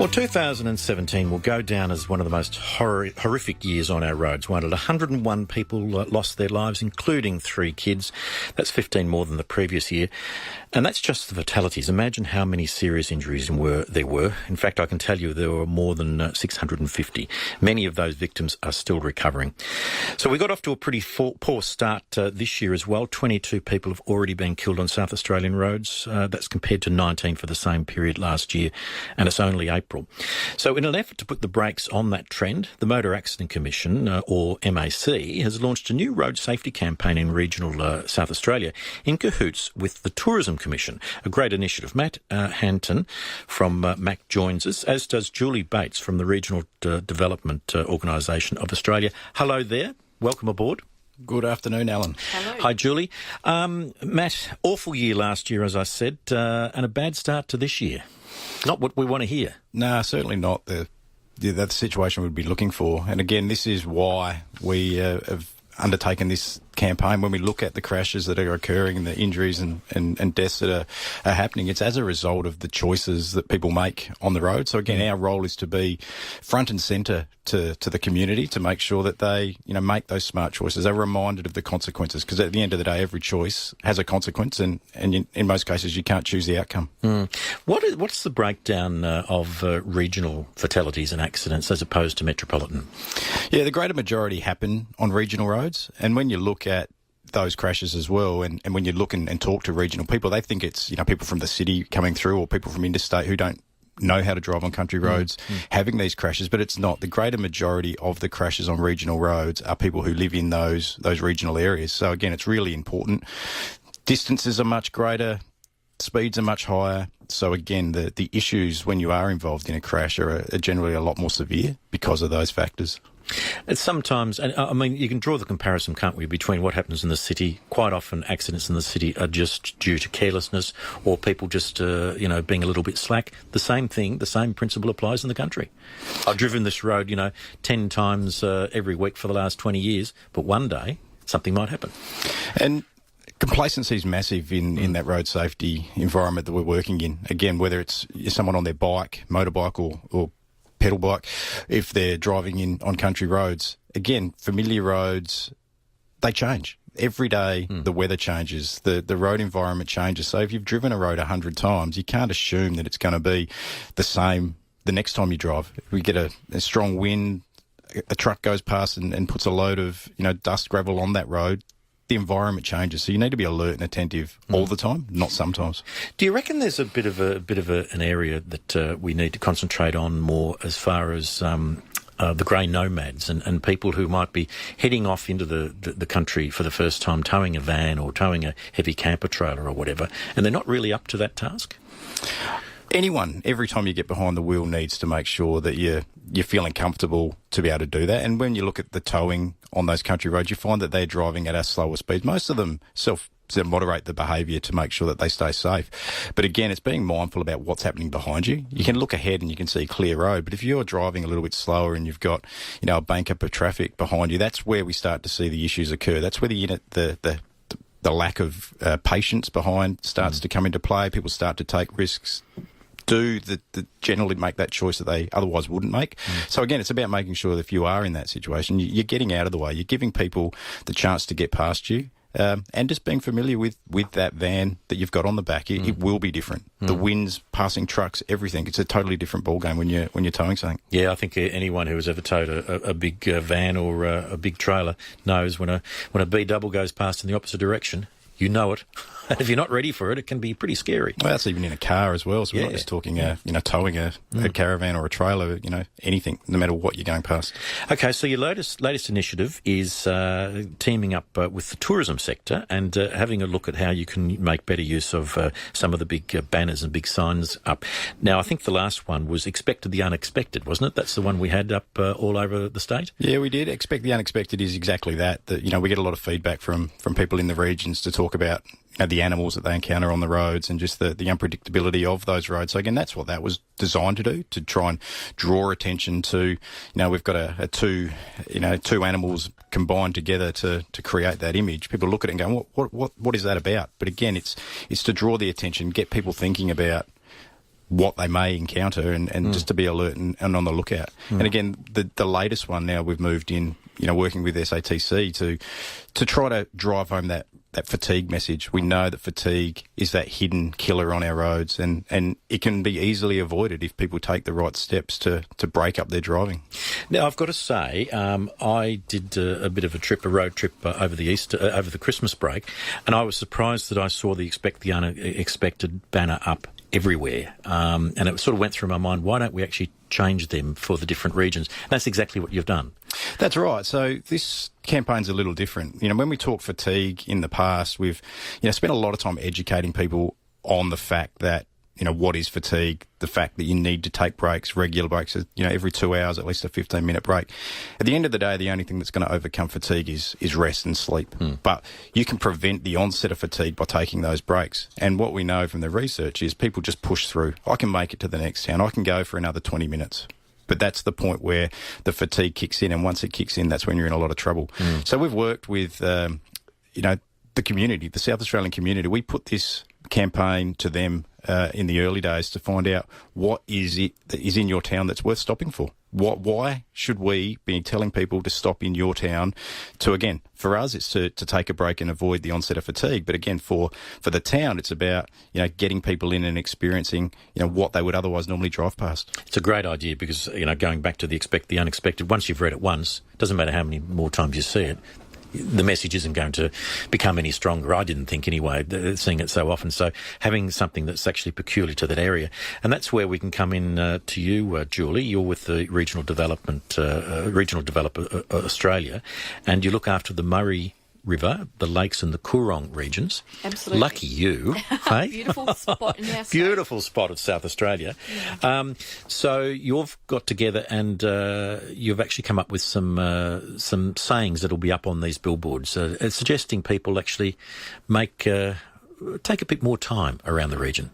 Well, 2017 will go down as one of the most horrific years on our roads, won't it? 101 people lost their lives, including 3 kids. That's 15 more than the previous year. And that's just the fatalities. Imagine how many serious injuries there were. In fact, I can tell you there were more than 650. Many of those victims are still recovering. So we got off to a pretty poor start this year as well. 22 people have already been killed on South Australian roads. That's compared to 19 for the same period last year, and it's only April. So in an effort to put the brakes on that trend, the Motor Accident Commission, or MAC, has launched a new road safety campaign in regional South Australia in cahoots with the Tourism Commission. A great initiative. Matt Hanton from MAC joins us, as does Julie Bates from the Regional Development Organisation of Australia. Hello there. Welcome aboard. Good afternoon, Alan. Hello. Hi, Julie. Matt, awful year last year, as I said, and a bad start to this year. Not what we want to hear. No, certainly not the situation we'd be looking for. And again, this is why we have undertaken this campaign. When we look at the crashes that are occurring and the injuries and deaths that are happening, it's as a result of the choices that people make on the road. So again, our role is to be front and centre to the community to make sure that they, make those smart choices. They're reminded of the consequences, because at the end of the day, every choice has a consequence, and in most cases, you can't choose the outcome. What's the breakdown of regional fatalities and accidents as opposed to metropolitan? Yeah, the greater majority happen on regional roads, and when you look at those crashes as well, and when you look and talk to regional people, they think it's people from the city coming through, or people from interstate who don't know how to drive on country roads having these crashes, but it's not. The greater majority of the crashes on regional roads are people who live in those regional areas. So again, it's really important. Distances are much greater, speeds are much higher. So again, the issues when you are involved in a crash are generally a lot more severe because of those factors. It's sometimes, I mean, you can draw the comparison, can't we, between what happens in the city. Quite often accidents in the city are just due to carelessness or people just, being a little bit slack. The same thing, the same principle applies in the country. I've driven this road, 10 times every week for the last 20 years, but one day something might happen. And complacency is massive in that road safety environment that we're working in. Again, whether it's someone on their bike, motorbike or pedal bike, if they're driving on country roads. Again, familiar roads, they change. Every day the weather changes, the road environment changes. So if you've driven a road 100 times, you can't assume that it's going to be the same the next time you drive. If we get a strong wind, a truck goes past and puts a load of dust, gravel on that road, the environment changes. So you need to be alert and attentive all the time, not sometimes. Do you reckon there's a bit of an area that we need to concentrate on more as far as the grey nomads and people who might be heading off into the country for the first time, towing a van or towing a heavy camper trailer or whatever, and they're not really up to that task? Anyone, every time you get behind the wheel, needs to make sure that you're feeling comfortable to be able to do that. And when you look at the towing on those country roads, you find that they're driving at a slower speed. Most of them moderate the behaviour to make sure that they stay safe. But again, it's being mindful about what's happening behind you. You can look ahead and you can see a clear road, but if you're driving a little bit slower and you've got, a bank up of traffic behind you, that's where we start to see the issues occur. That's where the lack of patience behind starts to come into play. People start to take risks, generally make that choice that they otherwise wouldn't make. So again, it's about making sure that if you are in that situation, you're getting out of the way. You're giving people the chance to get past you, and just being familiar with that van that you've got on the back. It will be different. The winds, passing trucks, everything. It's a totally different ballgame when you're towing something. Yeah, I think anyone who has ever towed a big van or a big trailer knows when a B double goes past in the opposite direction, you know it. And if you're not ready for it, it can be pretty scary. Well, that's even in a car as well. So we're not just talking, towing a caravan or a trailer, anything, no matter what you're going past. Okay, so your latest initiative is teaming up with the tourism sector and having a look at how you can make better use of some of the big banners and big signs up. Now, I think the last one was Expected the Unexpected, wasn't it? That's the one we had up all over the state? Yeah, we did. Expect the Unexpected is exactly that. We get a lot of feedback from people in the regions to talk about the animals that they encounter on the roads and just the unpredictability of those roads. So again, that's what that was designed to do, to try and draw attention to, we've got two animals combined together to create that image. People look at it and go, what is that about? But again, it's to draw the attention, get people thinking about what they may encounter and just to be alert and on the lookout. And again, the latest one now we've moved in, working with SATC to try to drive home that fatigue message. We know that fatigue is that hidden killer on our roads, and it can be easily avoided if people take the right steps to break up their driving. Now, I've got to say, I did a bit of a road trip over the Christmas break, and I was surprised that I saw the unexpected banner up everywhere. And it sort of went through my mind, why don't we actually change them for the different regions? And that's exactly what you've done. That's right. So this campaign's a little different. When we talk fatigue in the past, we've spent a lot of time educating people on the fact that what is fatigue, the fact that you need to take breaks, regular breaks, every 2 hours, at least a 15-minute break. At the end of the day, the only thing that's going to overcome fatigue is rest and sleep. But you can prevent the onset of fatigue by taking those breaks. And what we know from the research is people just push through. I can make it to the next town. I can go for another 20 minutes. But that's the point where the fatigue kicks in, and once it kicks in, that's when you're in a lot of trouble. So we've worked with, the community, the South Australian community. We put this campaign to them in the early days to find out what is it that is in your town that's worth stopping for. Why should we be telling people to stop in your town? Again, for us, it's to take a break and avoid the onset of fatigue. But again, for the town, it's about getting people in and experiencing what they would otherwise normally drive past. It's a great idea because going back to the unexpected. Once you've read it once, it doesn't matter how many more times you see it. The message isn't going to become any stronger, I didn't think anyway, seeing it so often. So having something that's actually peculiar to that area. And that's where we can come in to you, Julie. You're with the Regional Developer Australia, and you look after the Murray River, the lakes and the Coorong regions. Absolutely. Lucky you. Hey? Beautiful spot in our state. Beautiful spot of South Australia. Yeah. So you've got together and you've actually come up with some sayings that'll be up on these billboards, suggesting people actually take a bit more time around the region.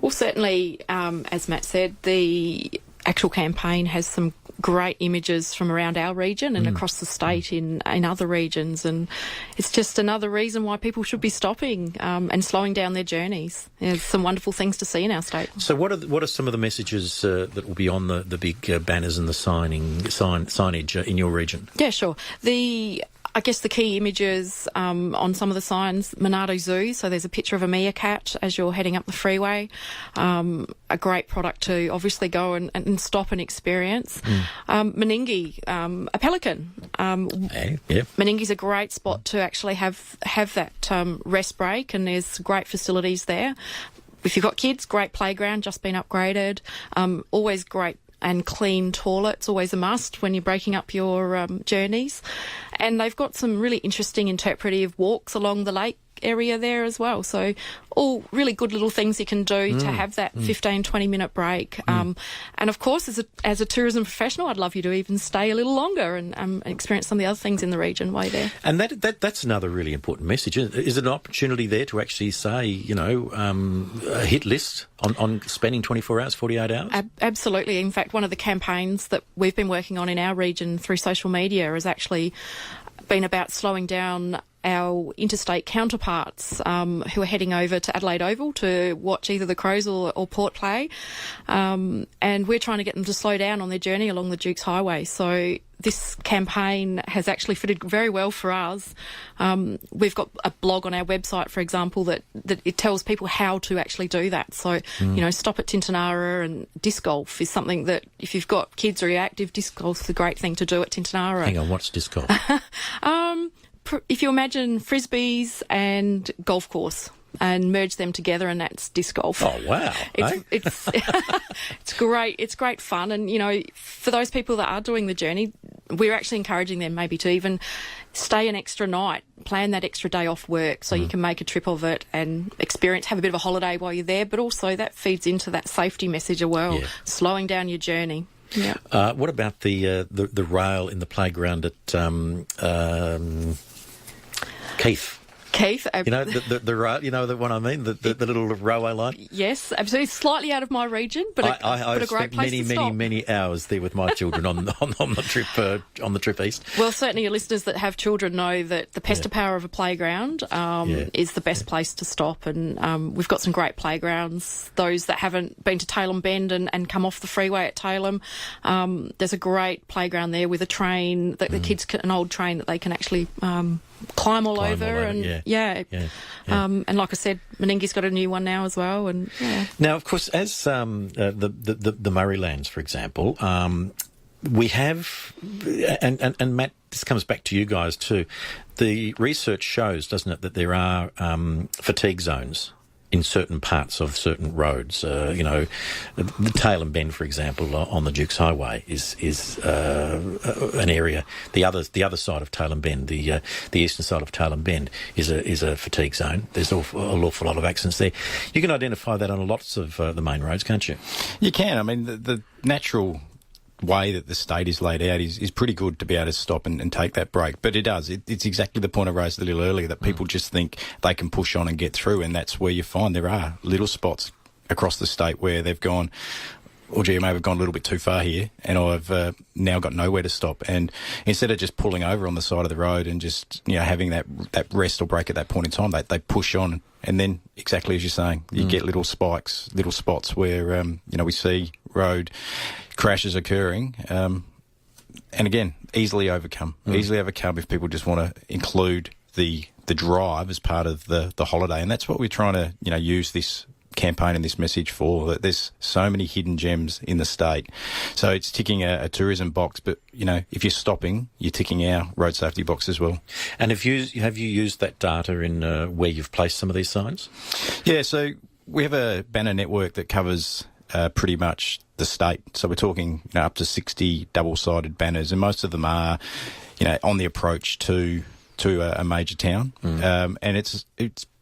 Well, certainly, as Matt said, the actual campaign has some great images from around our region and across the state in other regions, and it's just another reason why people should be stopping and slowing down their journeys. There's some wonderful things to see in our state. So what are some of the messages that will be on the big banners and the signage in your region? Yeah, sure. I guess the key images on some of the signs, Monado Zoo, so there's a picture of a meerkat as you're heading up the freeway. A great product to obviously go and stop and experience. Meningie, a pelican. Meningie's a great spot to actually have that rest break, and there's great facilities there. If you've got kids, great playground, just been upgraded. Always great and clean toilets, always a must when you're breaking up your journeys. And they've got some really interesting interpretive walks along the lake area there as well. So all really good little things you can do to have that 15, 20-minute break. And of course, as a tourism professional, I'd love you to even stay a little longer and experience some of the other things in the region while you're there. And that's another really important message. Is it an opportunity there to actually say, a hit list on spending 24 hours, 48 hours? Absolutely. In fact, one of the campaigns that we've been working on in our region through social media has actually been about slowing down our interstate counterparts who are heading over to Adelaide Oval to watch either the Crows or Port play. And we're trying to get them to slow down on their journey along the Dukes Highway. So this campaign has actually fitted very well for us. We've got a blog on our website, for example, that it tells people how to actually do that. So, stop at Tintinara, and disc golf is something that if you've got kids or you're active, disc golf is a great thing to do at Tintinara. Hang on, what's disc golf? If you imagine frisbees and golf course and merge them together, and that's disc golf. Oh, wow. It's great. It's great fun. And, for those people that are doing the journey, we're actually encouraging them maybe to even stay an extra night, plan that extra day off work so you can make a trip of it and have a bit of a holiday while you're there. But also that feeds into that safety message as well, slowing down your journey. Yeah. What about the rail in the playground at Keith? Keith. You know, the one I mean, the little railway line? Yes, absolutely. Slightly out of my region, but a great spent place to stop. many hours there with my children on the trip east. Well, certainly your listeners that have children know that the pester power of a playground is the best place to stop, and we've got some great playgrounds. Those that haven't been to Tailem Bend and come off the freeway at Tailem, there's a great playground there with a train that the kids an old train that they can actually climb all over. And like I said, Meningi's got a new one now as well. And now, of course, as the Murraylands, for example, we have, and Matt, this comes back to you guys too. The research shows, doesn't it, that there are fatigue zones in certain parts of certain roads. You know, the Tailem Bend, for example, on the Dukes Highway is an area. The other side of Tailem Bend, the eastern side of Tailem Bend, is a fatigue zone. There's an awful lot of accidents there. You can identify that on lots of the main roads, can't you? You can. I mean, the natural way that the state is laid out is pretty good to be able to stop and take that break. But it's exactly the point I raised a little earlier, that people just think they can push on and get through, and that's where you find there are little spots across the state where they've gone, oh gee, I may have gone a little bit too far here, and I've now got nowhere to stop. And instead of just pulling over on the side of the road and just, you know, having that rest or break at that point in time, they push on. And then, exactly as you're saying, you get little spikes, little spots where, we see road crashes occurring. And again, easily overcome if people just want to include the drive as part of the holiday. And that's what we're trying to, use this campaign and this message for, that there's so many hidden gems in the state. So it's ticking a tourism box, but, if you're stopping, you're ticking our road safety box as well. And have you used that data in where you've placed some of these signs? Yeah, so we have a banner network that covers pretty much the state. So we're talking up to 60 double-sided banners, and most of them are, on the approach to a major town. And it's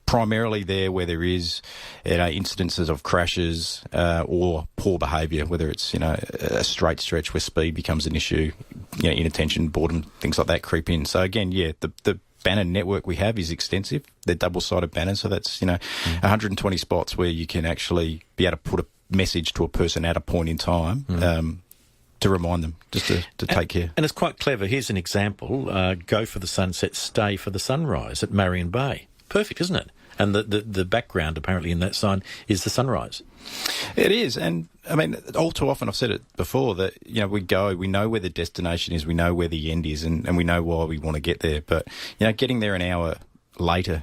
primarily there where there is incidences of crashes or poor behaviour, whether it's a straight stretch where speed becomes an issue, inattention, boredom, things like that creep in. So again, the banner network we have is extensive. They're double-sided banners, so that's 120 spots where you can actually be able to put a message to a person at a point in time to remind them just to take care. And it's quite clever. Here's an example: go for the sunset, stay for the sunrise at Marion Bay. Perfect, isn't it? And the background apparently in that sign is the sunrise. It is, and I mean, all too often I've said it before that we know where the destination is, we know where the end is, and we know why we want to get there. But getting there an hour later,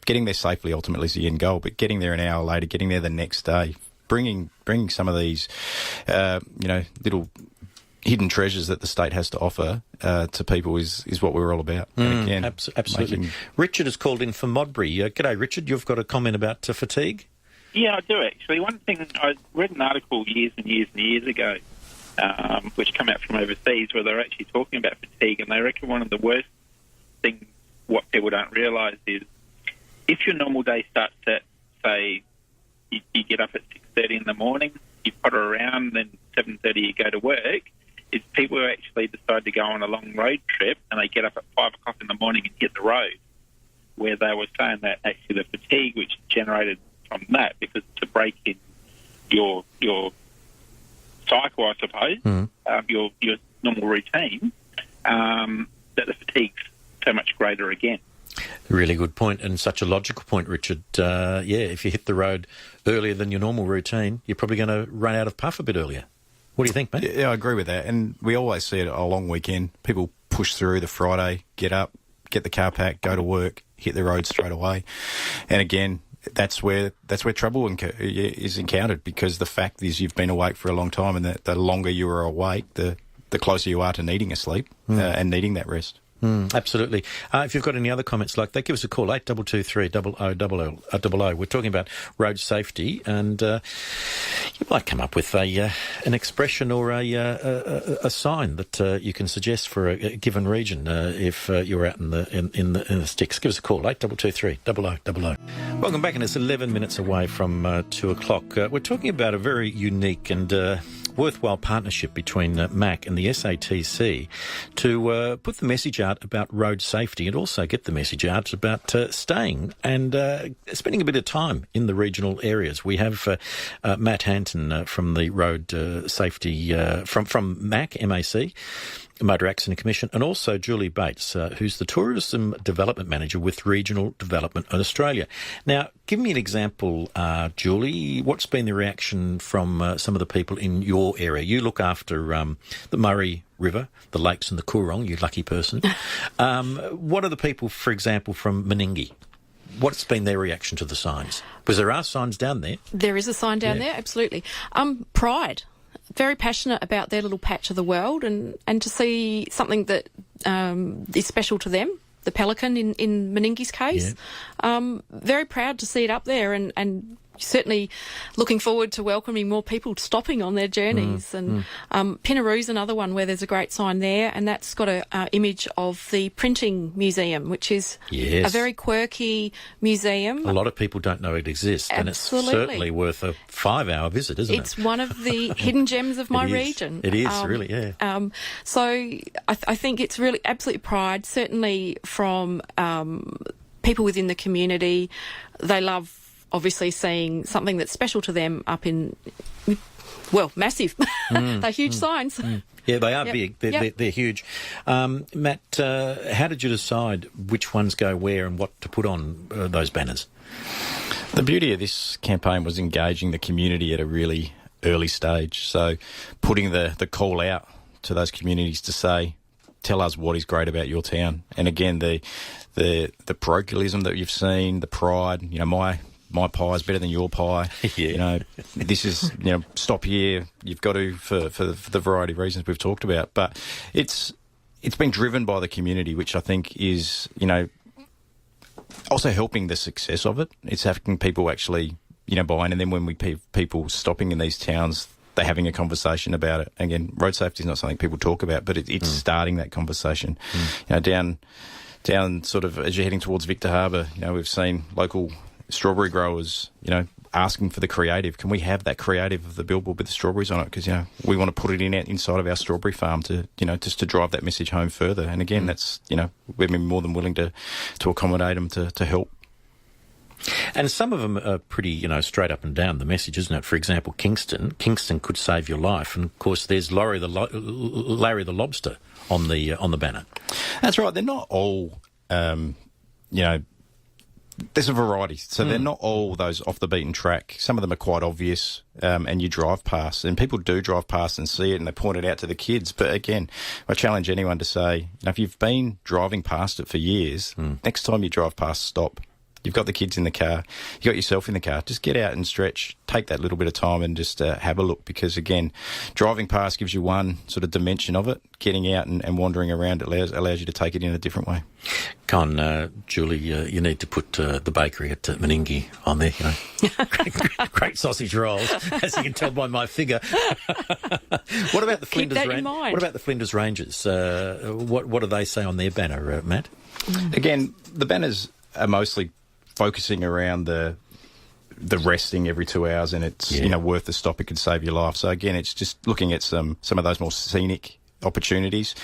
getting there safely ultimately is the end goal. But getting there an hour later, getting there the next day, bringing some of these little hidden treasures that the state has to offer to people is what we're all about. Again, absolutely. Richard has called in from Modbury. G'day, Richard. You've got a comment about fatigue? Yeah, I do actually. One thing, I read an article years and years and years ago, which came out from overseas, where they're actually talking about fatigue, and they reckon one of the worst things, what people don't realise, is if your normal day starts at, say, you get up at 6:30 in the morning, you potter around, then 7:30 you go to work, is people who actually decide to go on a long road trip and they get up at 5 o'clock in the morning and hit the road, where they were saying that actually the fatigue which generated from that, because to break in your cycle, I suppose, your normal routine, that the fatigue's so much greater again. Really good point, and such a logical point, Richard. If you hit the road earlier than your normal routine, you're probably going to run out of puff a bit earlier. What do you think, mate? Yeah, I agree with that. And we always see it a long weekend. People push through the Friday, get up, get the car packed, go to work, hit the road straight away. And again, that's where trouble is encountered, because the fact is you've been awake for a long time, and the longer you are awake, the closer you are to needing a sleep and needing that rest. Absolutely. If you've got any other comments like that, give us a call, 8223 0000. We're talking about road safety, and you might come up with an expression or a sign that you can suggest for a given region if you're out in the sticks. Give us a call, 8223 0000. Welcome back, and it's 11 minutes away from 2 o'clock. We're talking about a very unique and worthwhile partnership between MAC and the SATC to put the message out about road safety and also get the message out about staying and spending a bit of time in the regional areas. We have Matt Hanton from the Road Safety from MAC, Motor Accident Commission, and also Julie Bates, who's the Tourism Development Manager with Regional Development in Australia. Now, give me an example, Julie. What's been the reaction from some of the people in your area? You look after the Murray River, the lakes and the Coorong, you lucky person. What are the people, for example, from Meningie? What's been their reaction to the signs? Because there are signs down there. There is a sign down there, absolutely. Pride. Very passionate about their little patch of the world and to see something that is special to them, the pelican in Meningie's case. Yeah. Very proud to see it up there and certainly looking forward to welcoming more people stopping on their journeys. Pinaroo's another one where there's a great sign there, and that's got a image of the Printing Museum, which is a very quirky museum. A lot of people don't know it exists, and it's certainly worth a 5-hour visit, isn't it? It's one of the hidden gems of my region. It is, really, yeah. So I think it's really absolute pride, certainly from people within the community. They love obviously seeing something that's special to them up in, well, massive. They're huge signs. Yeah, they are big. They're huge. Matt, how did you decide which ones go where and what to put on those banners? The beauty of this campaign was engaging the community at a really early stage. So putting the call out to those communities to say, tell us what is great about your town. And again, the parochialism that you've seen, the pride, my pie is better than your pie. This is, stop here. You've got to, for the variety of reasons we've talked about. But it's been driven by the community, which I think is, also helping the success of it. It's having people actually, buy in. And then when we people stopping in these towns, they're having a conversation about it. Again, road safety is not something people talk about, but it's starting that conversation. Down sort of as you're heading towards Victor Harbour, we've seen local strawberry growers, asking for the creative. Can we have that creative of the billboard with the strawberries on it? Because, we want to put it inside of our strawberry farm to, just to drive that message home further. And again, that's, we've been more than willing to accommodate them to help. And some of them are pretty, straight up and down the message, isn't it? For example, Kingston could save your life. And of course, there's Larry the lobster on the banner. That's right. They're not all, there's a variety. So they're not all those off the beaten track. Some of them are quite obvious, and you drive past, and people do drive past and see it, and they point it out to the kids. But again, I challenge anyone to say, if you've been driving past it for years, next time you drive past, stop. You've got the kids in the car, you've got yourself in the car, just get out and stretch, take that little bit of time and just have a look, because again, driving past gives you one sort of dimension of it. Getting out and wandering around allows you to take it in a different way. Julie, you need to put the bakery at Meningie on there, great sausage rolls, as you can tell by my figure. What about the Flinders Rangers? What about the Flinders Rangers? What do they say on their banner, Matt? Again, the banners are mostly focusing around the resting every 2 hours, and it's worth the stop. It could save your life. So again, it's just looking at some of those more scenic opportunities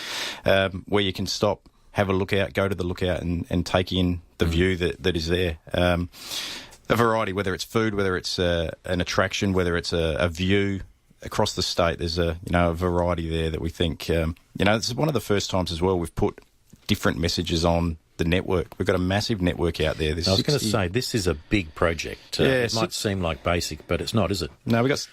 where you can stop, have a look out, go to the lookout, and take in the view that is there. A variety, whether it's food, whether it's an attraction, whether it's a view across the state. There's a variety there that we think it's one of the first times as well we've put different messages on the network. We've got a massive network out there. I was going to say, this is a big project. It might seem like basic, but it's not, is it? No, we've got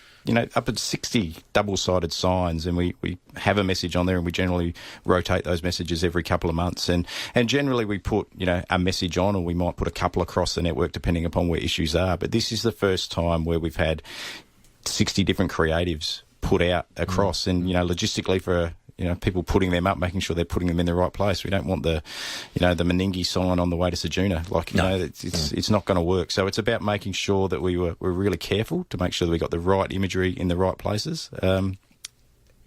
up at 60 double-sided signs, and we have a message on there, and we generally rotate those messages every couple of months. And generally we put, a message on, or we might put a couple across the network depending upon where issues are. But this is the first time where we've had 60 different creatives put out across, and, logistically for people putting them up, making sure they're putting them in the right place. We don't want the Meningie sign on the way to Sajuna. It's not going to work. So it's about making sure that we're really careful to make sure that we got the right imagery in the right places. And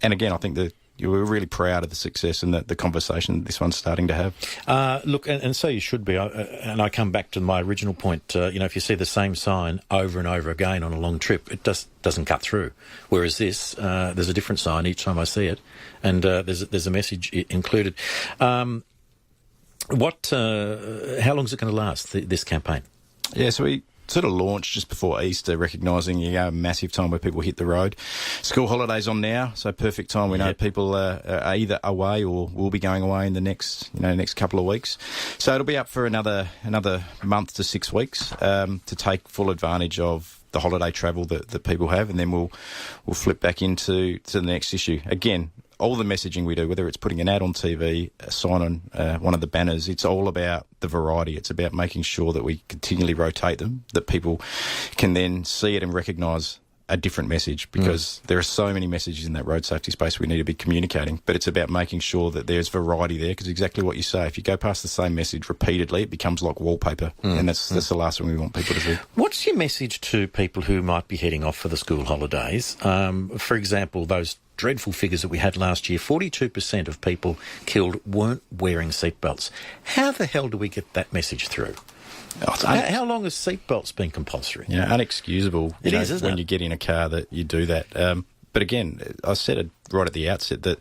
again, I think the we're really proud of the success and the conversation that this one's starting to have. Look, and so you should be. And I come back to my original point. If you see the same sign over and over again on a long trip, it doesn't cut through. Whereas this, there's a different sign each time I see it, and there's a message included. How long is it going to last, this campaign? Yeah, so we sort of launched just before Easter, recognising a massive time where people hit the road. School holidays on now, so perfect time. We know people are either away or will be going away in the next couple of weeks. So it'll be up for another month to 6 weeks to take full advantage of the holiday travel that people have, and then we'll flip back into the next issue. Again, all the messaging we do, whether it's putting an ad on TV, a sign on one of the banners, it's all about the variety. It's about making sure that we continually rotate them, that people can then see it and recognise a different message, because there are so many messages in that road safety space we need to be communicating. But it's about making sure that there's variety there, because exactly what you say, if you go past the same message repeatedly, it becomes like wallpaper, and that's the last thing we want people to see. What's your message to people who might be heading off for the school holidays? For example, those dreadful figures that we had last year, 42% of people killed weren't wearing seatbelts. How the hell do we get that message through? How long has seatbelts been compulsory? Unexcusable. Isn't when it? you get in a car that you do that. But again, I said it right at the outset that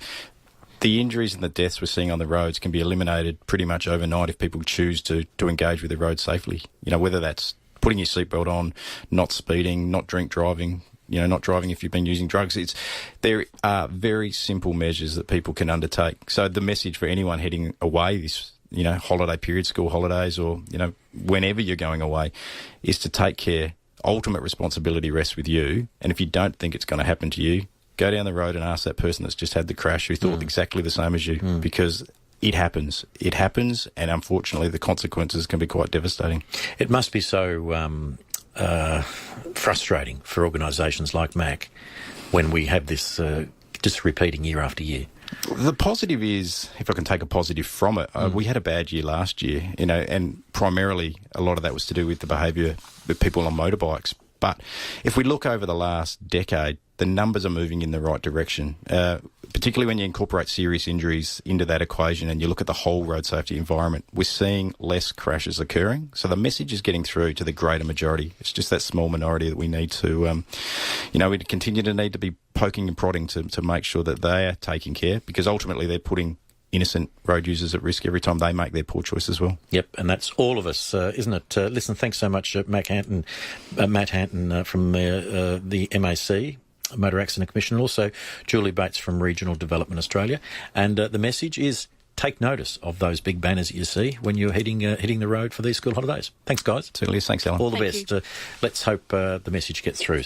the injuries and the deaths we're seeing on the roads can be eliminated pretty much overnight if people choose to engage with the road safely. Whether that's putting your seatbelt on, not speeding, not drink driving, not driving if you've been using drugs. There are very simple measures that people can undertake. So the message for anyone heading away this, holiday period, school holidays, or, whenever you're going away, is to take care. Ultimate responsibility rests with you. And if you don't think it's going to happen to you, go down the road and ask that person that's just had the crash who thought exactly the same as you, because it happens. It happens, and unfortunately the consequences can be quite devastating. It must be so frustrating for organisations like MAC when we have this just repeating year after year. The positive is, if I can take a positive from it, we had a bad year last year, and primarily a lot of that was to do with the behaviour with people on motorbikes. But if we look over the last decade, the numbers are moving in the right direction, particularly when you incorporate serious injuries into that equation and you look at the whole road safety environment. We're seeing less crashes occurring. So the message is getting through to the greater majority. It's just that small minority that we need to, we continue to need to be poking and prodding to make sure that they are taking care, because ultimately they're putting innocent road users at risk every time they make their poor choice as well. Yep, and that's all of us, isn't it? Listen, thanks so much, Matt Hanton from the MAC, Motor Accident Commission, and also Julie Bates from Regional Development Australia. And the message is, take notice of those big banners that you see when you're hitting the road for these school holidays. Thanks, guys. Certainly is. Thanks, Alan. All the Thank best. Let's hope the message gets through.